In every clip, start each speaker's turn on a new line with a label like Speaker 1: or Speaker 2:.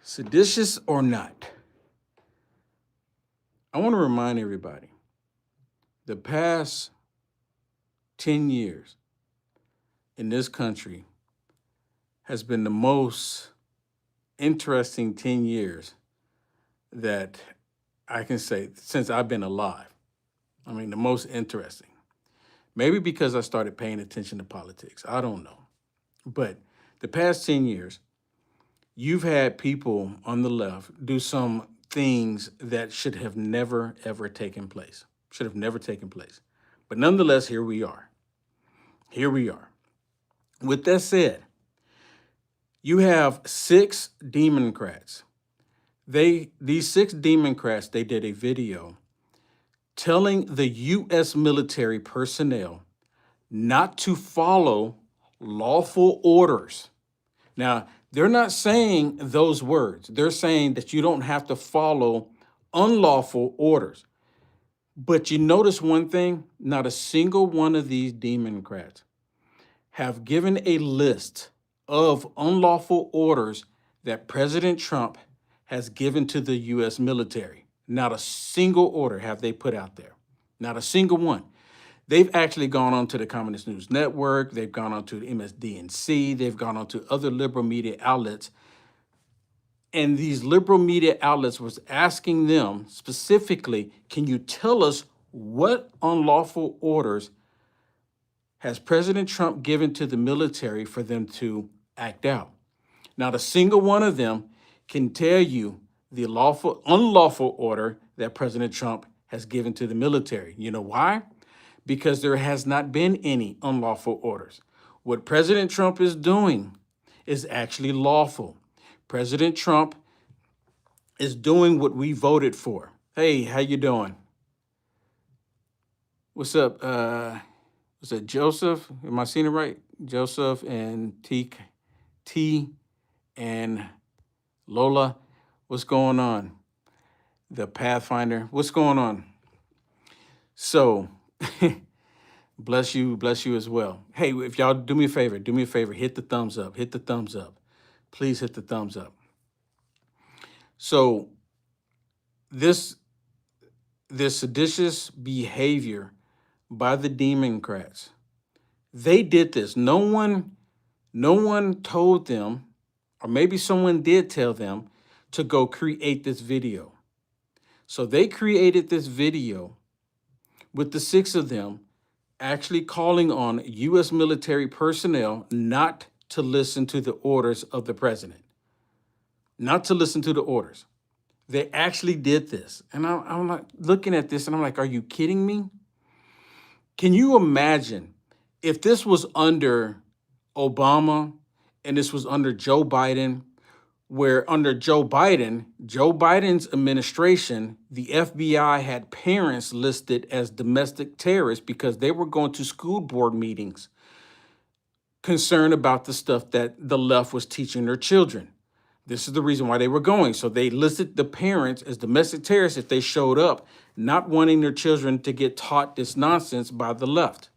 Speaker 1: Seditious or not, I want to remind everybody the past 10 years in this country has been the most interesting 10 years that I can say since I've been alive. I mean, the most interesting. Maybe because I started paying attention to politics. I don't know. But the past 10 years, you've had people on the left do some things that should have never, ever taken place. Should have never taken place. But nonetheless, here we are. Here we are. With that said, you have six Democrats. These six Democrats, they did a video telling the U.S. military personnel not to follow lawful orders. Now, they're not saying those words. They're saying that you don't have to follow unlawful orders. But you notice one thing, not a single one of these Democrats have given a list of unlawful orders that President Trump has given to the U.S. military. Not a single order have they put out there. Not a single one. They've actually gone on to the Communist News Network. They've gone on to the MSDNC. They've gone on to other liberal media outlets. And these liberal media outlets was asking them specifically, can you tell us what unlawful orders has President Trump given to the military for them to act out? Not a single one of them can tell you the unlawful order that President Trump has given to the military. You know why? Because there has not been any unlawful orders. What President Trump is doing is actually lawful. President Trump is doing what we voted for. Hey, how you doing? What's up? Was it Joseph? Am I seeing it right? Joseph and T and Lola. What's going on? The Pathfinder. What's going on? So, bless you as well. Hey, if y'all do me a favor, hit the thumbs up, Please hit the thumbs up. So this seditious behavior by the Democrats, they did this. No one told them, or maybe someone did tell them to go create this video. So they created this video with the six of them actually calling on U.S. military personnel not to listen to the orders of the president. Not to listen to the orders. They actually did this. And I'm like looking at this and I'm like, are you kidding me? Can you imagine if this was under Obama and this was under Joe Biden, where under Joe Biden's administration, the FBI had parents listed as domestic terrorists because they were going to school board meetings concerned about the stuff that the left was teaching their children. This is the reason why they were going. So they listed the parents as domestic terrorists if they showed up, not wanting their children to get taught this nonsense by the left.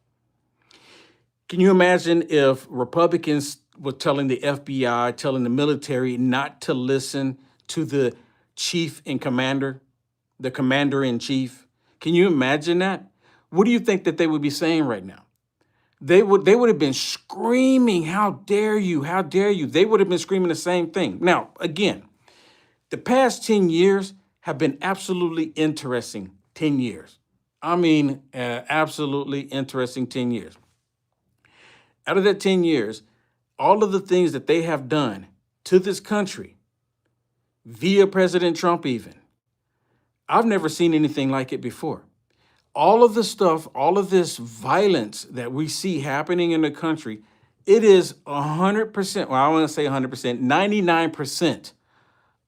Speaker 1: Can you imagine if Republicans were telling the FBI, telling the military not to listen to the chief and commander, the commander-in-chief? Can you imagine that? What do you think that they would be saying right now? They would have been screaming, how dare you, how dare you? They would have been screaming the same thing. Now, again, the past 10 years have been absolutely interesting 10 years. I mean, absolutely interesting 10 years. Out of that 10 years, all of the things that they have done to this country, via President Trump even, I've never seen anything like it before. All of the stuff, all of this violence that we see happening in the country, it is 100%, well, I want to say 100%, 99%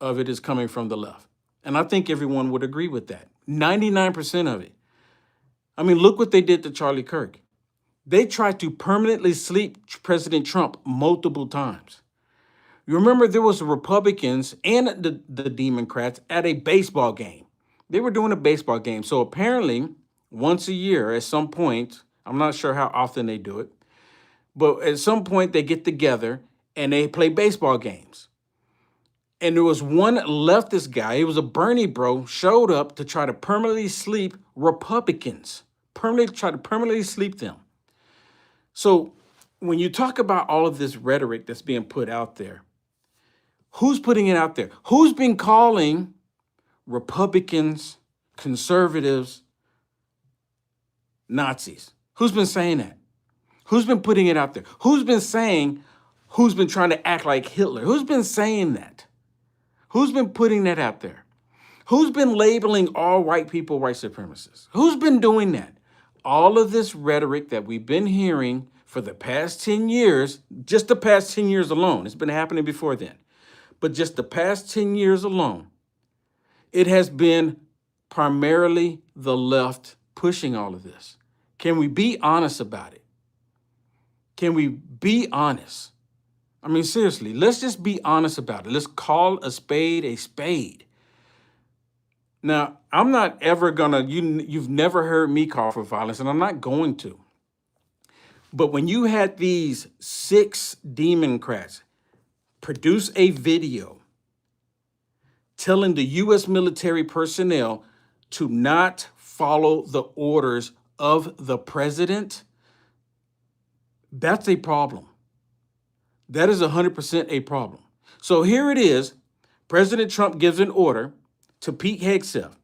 Speaker 1: of it is coming from the left. And I think everyone would agree with that. 99% of it. I mean, look what they did to Charlie Kirk. They tried to permanently sleep President Trump multiple times. You remember there was the Republicans and the Democrats at a baseball game. They were doing a baseball game. So apparently, once a year at some point, I'm not sure how often they do it, but at some point they get together and they play baseball games. And there was one leftist guy, he was a Bernie bro, showed up to try to permanently sleep Republicans, try to permanently sleep them. So when you talk about all of this rhetoric that's being put out there, who's putting it out there? Who's been calling Republicans, conservatives, Nazis? Who's been saying that? Who's been putting it out there? Who's been trying to act like Hitler? Who's been saying that? Who's been putting that out there? Who's been labeling all white people white supremacists? Who's been doing that? All of this rhetoric that we've been hearing for the past 10 years, just the past 10 years alone, it's been happening before then, but just the past 10 years alone, it has been primarily the left pushing all of this. Can we be honest about it? Can we be honest? I mean, seriously, let's just be honest about it. Let's call a spade a spade. Now, I'm not ever gonna, you've never heard me call for violence, and I'm not going to. But when you had these 6 Democrats produce a video telling the U.S. military personnel to not follow the orders of the president, that's a problem. That is 100% a problem. So here it is, President Trump gives an order to Pete Hegseth,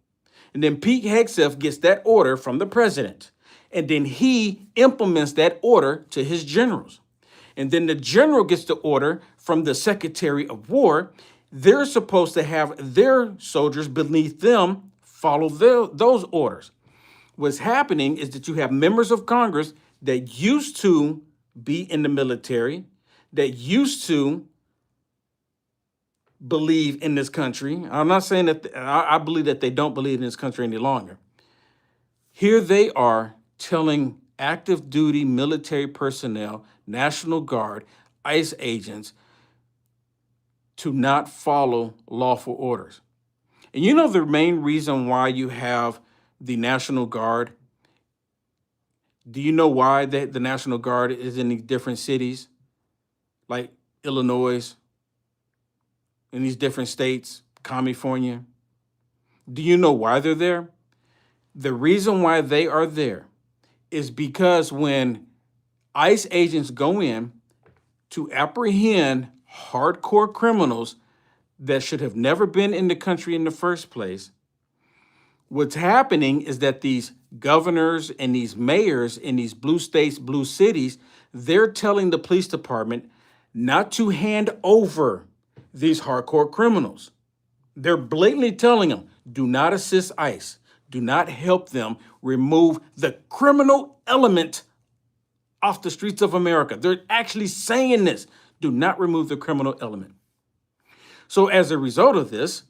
Speaker 1: and then Pete Hegseth gets that order from the president, and then he implements that order to his generals. And then the general gets the order from the Secretary of War. They're supposed to have their soldiers beneath them follow those orders. What's happening is that you have members of Congress that used to be in the military, that used to believe in this country. I'm not saying that I believe that they don't believe in this country any longer. Here they are telling active duty military personnel, National Guard, ICE agents to not follow lawful orders. And you know the main reason why you have the National Guard? Do you know why the National Guard is in these different cities, like Illinois, in these different states, California? Do you know why they're there? The reason why they are there is because when ICE agents go in to apprehend hardcore criminals that should have never been in the country in the first place, what's happening is that these governors and these mayors in these blue states, blue cities, they're telling the police department not to hand over these hardcore criminals. They're blatantly telling them, do not assist ICE. Do not help them remove the criminal element off the streets of America. They're actually saying this. Do not remove the criminal element. So as a result of this,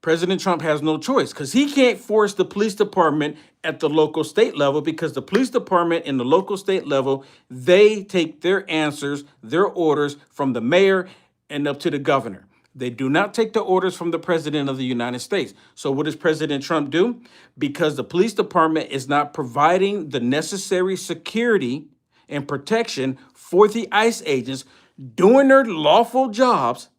Speaker 1: President Trump has no choice because he can't force the police department at the local state level, because the police department in the local state level, they take their answers, their orders from the mayor and up to the governor. They do not take the orders from the president of the United States. So what does President Trump do? Because the police department is not providing the necessary security and protection for the ICE agents doing their lawful jobs,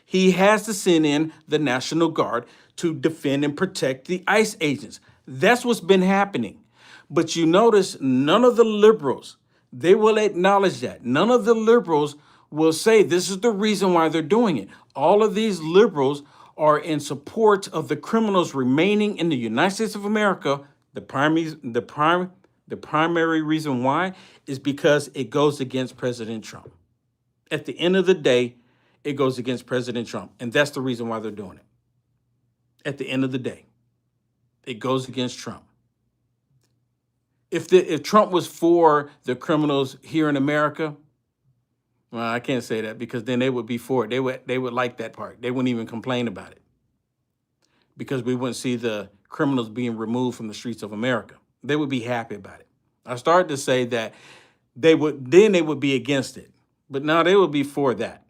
Speaker 1: he has to send in the National Guard to defend and protect the ICE agents. That's what's been happening. But you notice none of the liberals, they will acknowledge that. None of the liberals will say this is the reason why they're doing it. All of these liberals are in support of the criminals remaining in the United States of America. The primary reason why is because it goes against President Trump. At the end of the day, it goes against President Trump. And that's the reason why they're doing it. At the end of the day, it goes against Trump. If Trump was for the criminals here in America, well, I can't say that, because then they would be for it. They would like that part. They wouldn't even complain about it, because we wouldn't see the criminals being removed from the streets of America. They would be happy about it. I started to say that they would be against it, but now they would be for that.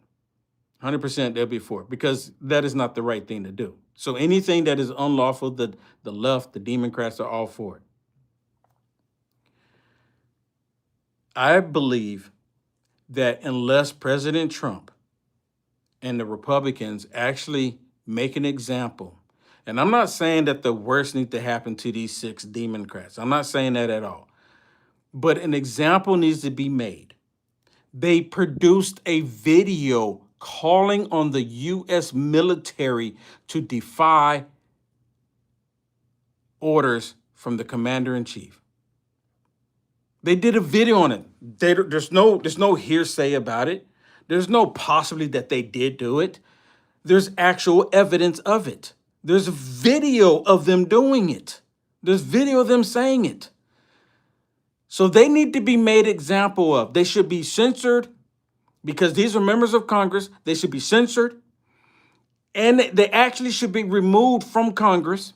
Speaker 1: 100% they'll be for it, because that is not the right thing to do. So anything that is unlawful, the left, the Democrats are all for it. I believe that unless President Trump and the Republicans actually make an example. And I'm not saying that the worst needs to happen to these 6 Democrats. I'm not saying that at all. But an example needs to be made. They produced a video calling on the U.S. military to defy orders from the commander-in-chief. They did a video on it. There's no hearsay about it. There's no possibly that they did do it. There's actual evidence of it. There's video of them doing it. There's video of them saying it. So they need to be made example of. They should be censored because these are members of Congress. They should be censored. And they actually should be removed from Congress.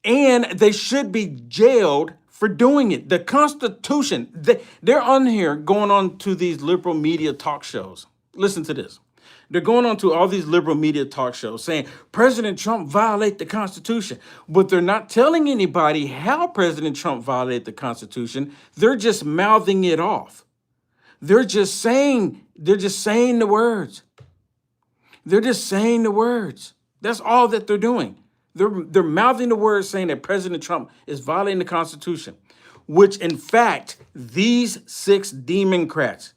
Speaker 1: And they should be jailed for doing it. The Constitution, they're on here going on to these liberal media talk shows. Listen to this. They're going on to all these liberal media talk shows saying President Trump violated the Constitution, but they're not telling anybody how President Trump violated the Constitution. They're just mouthing it off. They're just saying the words. They're just saying the words. That's all that they're doing. They're mouthing the words saying that President Trump is violating the Constitution, which in fact, these 6 Democrats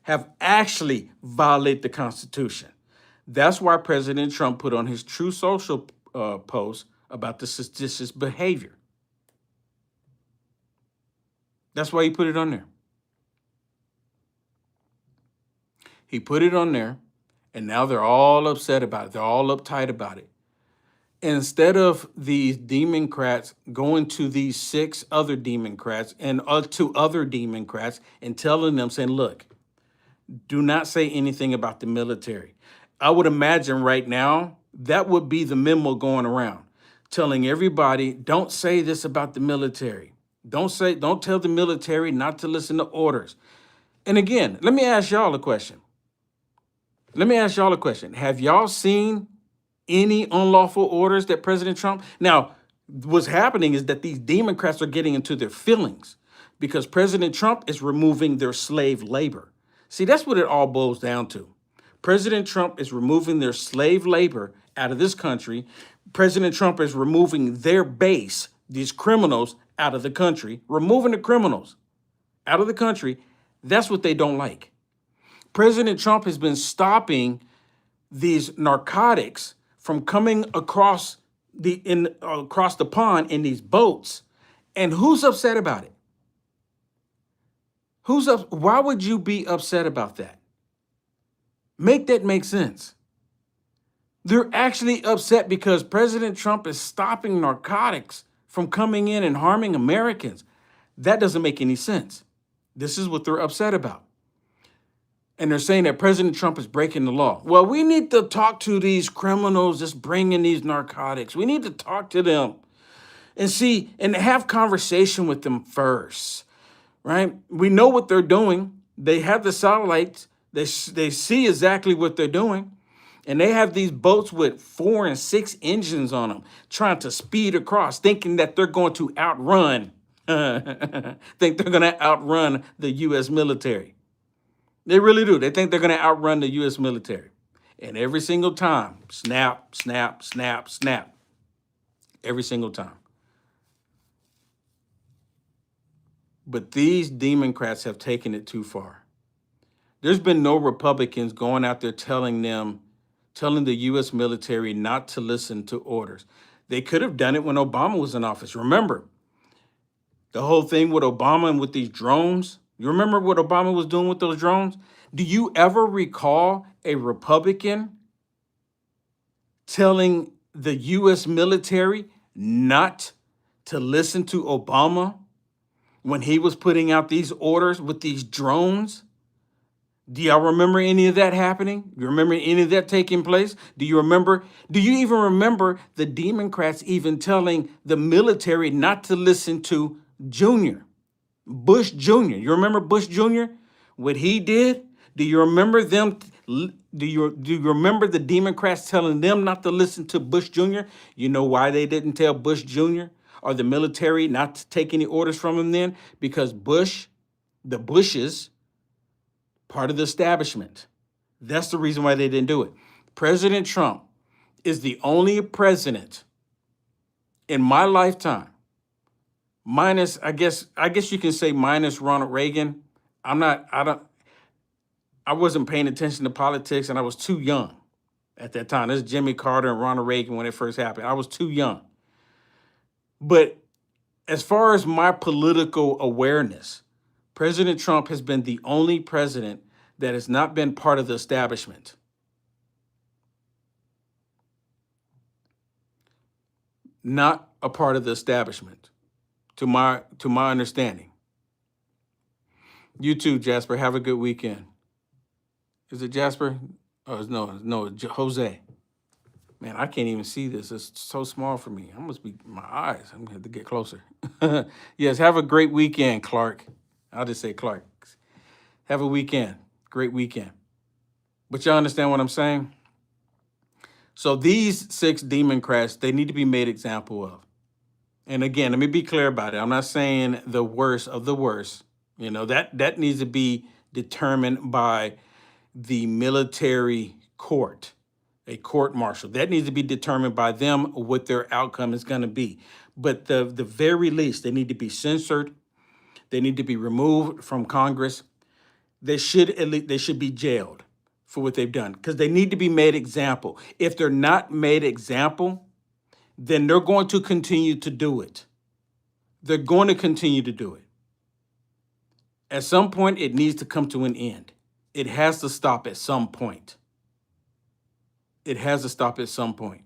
Speaker 1: have actually violated the Constitution. That's why President Trump put on his True Social post about the seditious behavior. That's why he put it on there. He put it on there, and now they're all upset about it. They're all uptight about it. Instead of these Democrats going to these 6 other Democrats and to other Democrats and telling them, saying, look, do not say anything about the military. I would imagine right now that would be the memo going around, telling everybody, don't say this about the military. Don't tell the military not to listen to orders. And again, let me ask y'all a question. Have y'all seen any unlawful orders that President Trump? Now, what's happening is that these Democrats are getting into their feelings because President Trump is removing their slave labor. See, that's what it all boils down to. President Trump is removing their slave labor out of this country. President Trump is removing their base, these criminals, out of the country, removing the criminals out of the country. That's what they don't like. President Trump has been stopping these narcotics from coming across the pond in these boats. And who's upset about it? Why would you be upset about that? Make that make sense. They're actually upset because President Trump is stopping narcotics from coming in and harming Americans. That doesn't make any sense. This is what they're upset about. And they're saying that President Trump is breaking the law. Well, we need to talk to these criminals that's bringing these narcotics. We need to talk to them and see and have conversation with them first. Right? We know what they're doing. They have the satellites. They see exactly what they're doing. And they have these boats with 4 and 6 engines on them, trying to speed across, thinking that they're going to outrun, the U.S. military. They really do. They think they're going to outrun the U.S. military. And every single time, snap, snap, snap, snap. Every single time. But these Democrats have taken it too far. There's been no Republicans going out there telling the U.S. military not to listen to orders. They could have done it when Obama was in office. Remember, the whole thing with Obama and with these drones. You remember what Obama was doing with those drones? Do you ever recall a Republican telling the U.S. military not to listen to Obama when he was putting out these orders with these drones? Do y'all remember any of that happening? You remember any of that taking place? Do you even remember the Democrats even telling the military not to listen to Bush Jr.? You remember Bush Jr.? What he did? Do you remember them? Do you remember the Democrats telling them not to listen to Bush Jr.? You know why they didn't tell Bush Jr. or the military not to take any orders from him then? Because the Bushes, part of the establishment, That's the reason why they didn't do it. President Trump is the only president in my lifetime, minus, I guess you can say minus Ronald Reagan. I wasn't paying attention to politics and I was too young at that time. This is Jimmy Carter and Ronald Reagan when it first happened. I was too young. But as far as my political awareness, President Trump has been the only president that has not been part of the establishment. Not a part of the establishment, to my understanding. You too, Jasper. Have a good weekend. Is it Jasper? Oh, no, Jose. Man, I can't even see this. It's so small for me. I must be my eyes. I'm gonna have to get closer. Yes, have a great weekend, Clark. I'll just say Clark. Have a weekend. Great weekend. But y'all understand what I'm saying? So these 6 Democrats, they need to be made example of. And again, let me be clear about it. I'm not saying the worst of the worst. You know, that needs to be determined by the military court, a court martial. That needs to be determined by them what their outcome is going to be. But the very least, they need to be censored. They need to be removed from Congress. They should be jailed for what they've done because they need to be made example. If they're not made example, then they're going to continue to do it. They're going to continue to do it. At some point, it needs to come to an end. It has to stop at some point. It has to stop at some point.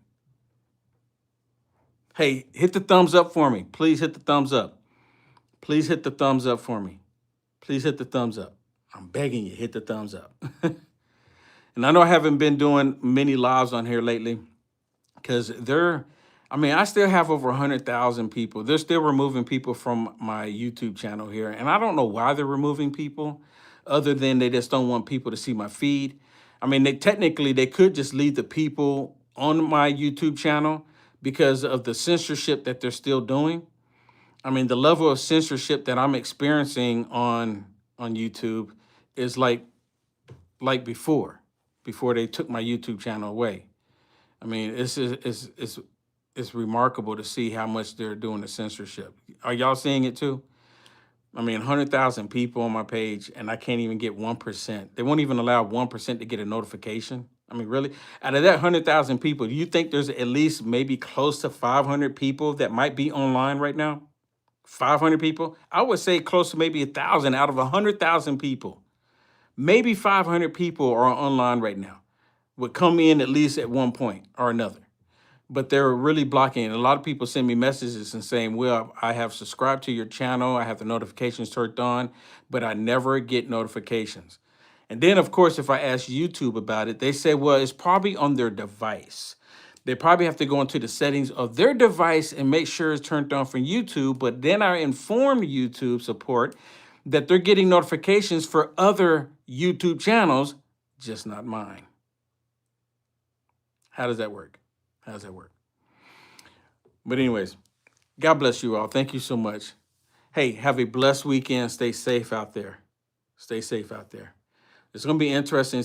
Speaker 1: Hey, hit the thumbs up for me. Please hit the thumbs up. Please hit the thumbs up for me. Please hit the thumbs up. I'm begging you, hit the thumbs up. And I know I haven't been doing many lives on here lately because I still have over 100,000 people. They're still removing people from my YouTube channel here. And I don't know why they're removing people other than they just don't want people to see my feed. I mean, they could just leave the people on my YouTube channel because of the censorship that they're still doing. I mean, the level of censorship that I'm experiencing on YouTube is like before they took my YouTube channel away. I mean, it's remarkable to see how much they're doing the censorship. Are y'all seeing it too? I mean, 100,000 people on my page, and I can't even get 1%. They won't even allow 1% to get a notification. I mean, really? Out of that 100,000 people, do you think there's at least maybe close to 500 people that might be online right now? 500 people? I would say close to maybe 1,000 out of 100,000 people. Maybe 500 people are online right now, would come in at least at one point or another. But they're really blocking it. A lot of people send me messages and saying, well, I have subscribed to your channel. I have the notifications turned on, but I never get notifications. And then, of course, if I ask YouTube about it, they say, well, it's probably on their device. They probably have to go into the settings of their device and make sure it's turned on from YouTube. But then I inform YouTube support that they're getting notifications for other YouTube channels, just not mine. How does that work? How does that work? But anyways, God bless you all. Thank you so much. Hey, have a blessed weekend. Stay safe out there. Stay safe out there. It's going to be interesting